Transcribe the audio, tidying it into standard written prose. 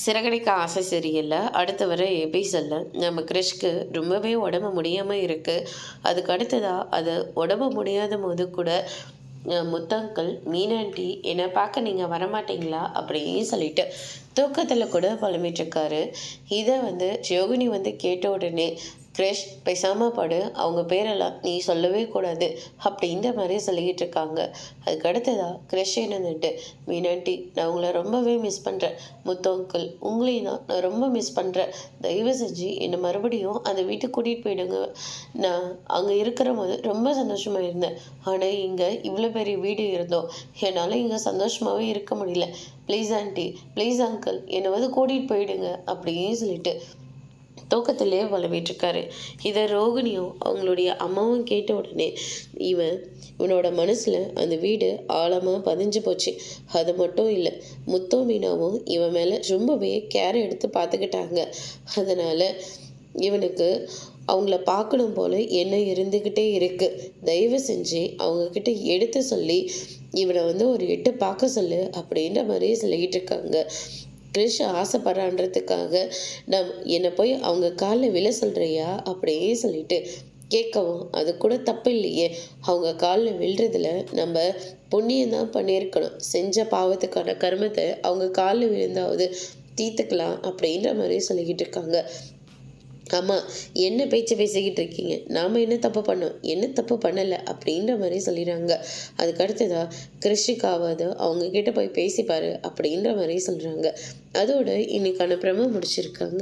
சிறகடிக்க ஆசை சீரியல்ல அடுத்து வர எபிசோட்ல நம்ம கிறிஷ்க்கு ரொம்பவே உடம்பு முடியாமல் இருக்குது. அதுக்கு அடுத்ததா அது உடம்பு முடியாத போது கூட முத்தங்கள் மீனாண்டி என்னை பார்க்க நீங்கள் வரமாட்டீங்களா அப்படின்னு சொல்லிட்டு தூக்கத்தில் கூட புலம்பிட்டுருக்காரு. இதை யோகினி கேட்ட உடனே கிரிஷ் பேசாமல் படு, அவங்க பேரெல்லாம் நீ சொல்லவே கூடாது அப்படின்ற மாதிரி சொல்லிக்கிட்டு இருக்காங்க. அதுக்கு அடுத்ததாக கிரிஷ் என்னன்னுட்டு மீனாண்டி நான் உங்களை ரொம்பவே மிஸ் பண்ணுறேன், முத்து அங்கிள் உங்களையும் தான் நான் ரொம்ப மிஸ் பண்ணுறேன், தயவு செஞ்சு என்னை மறுபடியும் அந்த வீட்டுக்கு கூட்டிகிட்டு போயிடுங்க. நான் அங்கே இருக்கிற போது ரொம்ப சந்தோஷமாக இருந்தேன், ஆனால் இங்கே இவ்வளோ பெரிய வீடு இருந்தோம் என்னால் இங்கே சந்தோஷமாகவே இருக்க முடியல, ப்ளீஸ் ஆண்டி ப்ளீஸ் அங்கிள் என்னை கூட்டிகிட்டு போயிடுங்க அப்படின்னு சொல்லிட்டு தூக்கத்திலே வளவிட்டுருக்காரு. இதை ரோகிணியும் அவங்களுடைய அம்மாவும் கேட்ட உடனே இவனோட மனசில் அந்த வீடு ஆழமாக பதிஞ்சு போச்சு. அது மட்டும் இல்லை, முத்தோ மீனாவும் இவன் மேலே ரொம்பவே கேர் எடுத்து பார்த்துக்கிட்டாங்க. அதனால் இவனுக்கு அவங்கள பார்க்கணும் போல் என்ன இருந்துக்கிட்டே இருக்குது. தயவு செஞ்சு அவங்கக்கிட்ட எடுத்து சொல்லி இவனை ஒரு எட்டு பார்க்க சொல்லு அப்படின்ற மாதிரியே சொல்லிக்கிட்டு இருக்காங்க. கிரிஷ் ஆசைப்படுறான்றதுக்காக என்னை போய் அவங்க காலில் விழ சொல்கிறியா அப்படியே சொல்லிட்டு கேட்கவும், அது கூட தப்பு இல்லையே, அவங்க காலில் விழுறதுல நம்ம புண்ணியம் தான் பண்ணியிருக்கணும், செஞ்ச பாவத்துக்கான கர்மத்தை அவங்க காலில் விழுந்தாவது தீர்த்துக்கலாம் அப்படின்ற மாதிரி சொல்லிக்கிட்டு இருக்காங்க. ஆமாம், என்ன பேச்சு பேசிக்கிட்டு இருக்கீங்க, நாம் என்ன தப்பு பண்ணோம், என்ன தப்பு பண்ணலை அப்படின்ற மாதிரி சொல்லிடுறாங்க. அதுக்கு அடுத்ததா கிருஷிக்காவது அவங்க கிட்ட போய் பேசிப்பாரு அப்படின்ற மாதிரி சொல்கிறாங்க. அதோட இன்னைக்கான பிரமோ முடிச்சிருக்காங்க.